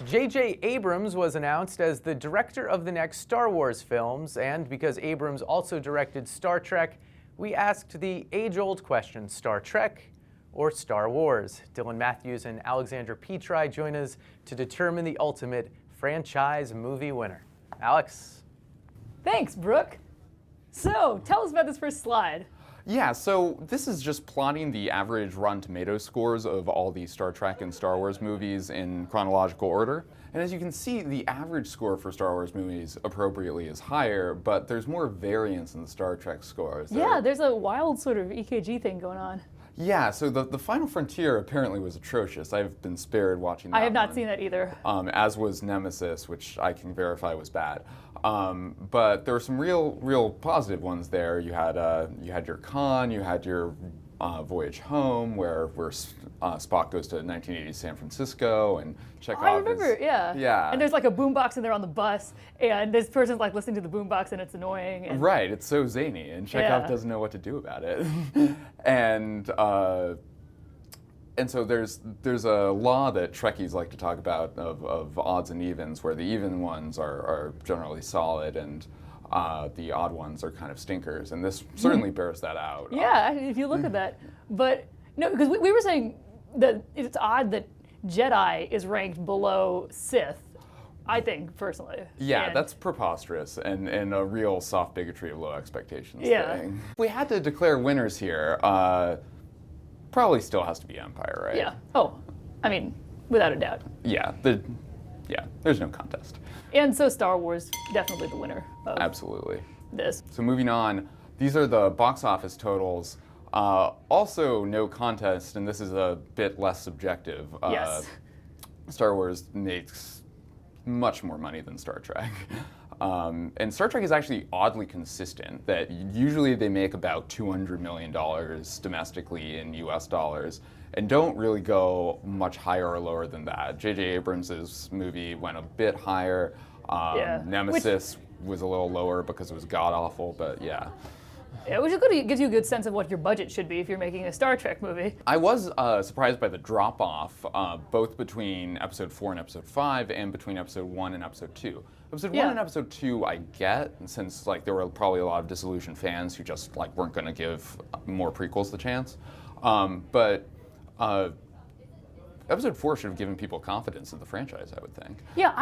J.J. Abrams was announced as the director of the next Star Wars films, and because Abrams also directed Star Trek, we asked the age-old question, Star Trek or Star Wars? Dylan Matthews and Alexandra Petri join us to determine the ultimate franchise movie winner. Alex? Thanks, Brooke. So, tell us about this first slide. Yeah, so this is just plotting the average Rotten Tomatoes scores of all the Star Trek and Star Wars movies in chronological order. And as you can see, the average score for Star Wars movies appropriately is higher, but there's more variance in the Star Trek scores. Yeah, there's a wild sort of EKG thing going on. Yeah, so the Final Frontier apparently was atrocious. I've been spared watching that I have not one. seen that either. As was Nemesis, which I can verify was bad. But there were some real positive ones there. You had your Khan, you had your Voyage Home, where Spock goes to 1980 San Francisco, and Chekhov I remember, yeah. Yeah. And there's like a boombox in there on the bus, and this person's like listening to the boombox, and it's annoying. And Right, it's so zany, and Chekhov Yeah. doesn't know what to do about it. And so there's a law that Trekkies like to talk about of odds and evens, where the even ones are generally solid and the odd ones are kind of stinkers, and this certainly bears that out. yeah, if you look at that. But no, because we were saying that it's odd that Jedi is ranked below Sith, I think, personally. Yeah, And- that's preposterous and a real soft bigotry of low expectations Yeah. thing. If we had to declare winners here, probably still has to be Empire, right? Yeah. Oh, I mean, without a doubt. Yeah, there's no contest. And so Star Wars, definitely the winner of Absolutely. this. So moving on, these are the box office totals. Also no contest, and this is a bit less subjective. Yes. Star Wars makes much more money than Star Trek. And Star Trek is actually oddly consistent, that usually they make about $200 million domestically in US dollars, and don't really go much higher or lower than that. J.J. Abrams' movie went a bit higher. Yeah. Nemesis was a little lower because it was god-awful, but yeah. Yeah, which is good. It gives you a good sense of what your budget should be if you're making a Star Trek movie. I was surprised by the drop-off, both between Episode 4 and Episode 5, and between Episode 1 and Episode 2. Episode 1 and Episode 2 I get, since there were probably a lot of disillusioned fans who just weren't going to give more prequels the chance. But Episode 4 should have given people confidence in the franchise, I would think. Yeah,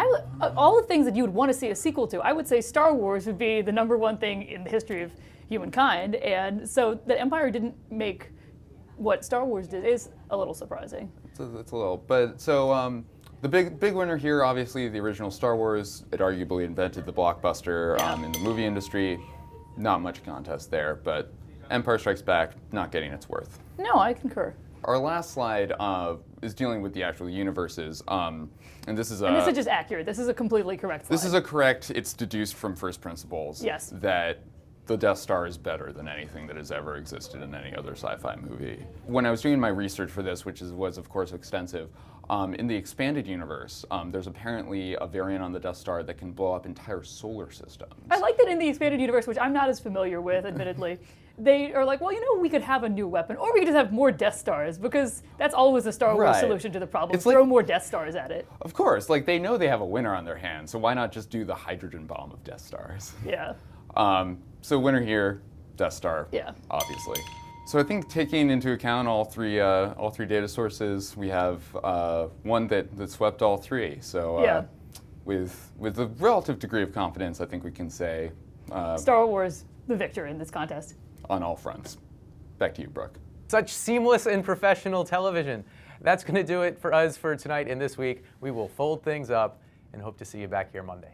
all the things that you would want to see a sequel to, I would say Star Wars would be the number 1 thing in the history of humankind, and so that Empire didn't make what Star Wars did is a little surprising. It's a little, but so the big winner here, obviously, the original Star Wars. It arguably invented the blockbuster in the movie industry. Not much contest there, but Empire Strikes Back not getting its worth. No, I concur. Our last slide is dealing with the actual universes, and this is And this is just accurate. This is a completely correct slide. this is a correct. It's deduced from first principles. Yes. That the Death Star is better than anything that has ever existed in any other sci-fi movie. When I was doing my research for this, which was of course extensive, in the expanded universe, there's apparently a variant on the Death Star that can blow up entire solar systems. I like that in the expanded universe, which I'm not as familiar with, admittedly, they are like, well, we could have a new weapon, or we could just have more Death Stars, because that's always a Star Wars Right. solution to the problem. It's Throw like- more Death Stars at it. Of course, they know they have a winner on their hands, so why not just do the hydrogen bomb of Death Stars? Yeah. So winner here, Death Star. Yeah. Obviously. So I think taking into account all three data sources, we have one that swept all three. So Yeah. with a relative degree of confidence, I think we can say Star Wars, the victor in this contest. on all fronts. Back to you, Brooke. Such seamless and professional television. That's going to do it for us for tonight and this week. We will fold things up and hope to see you back here Monday.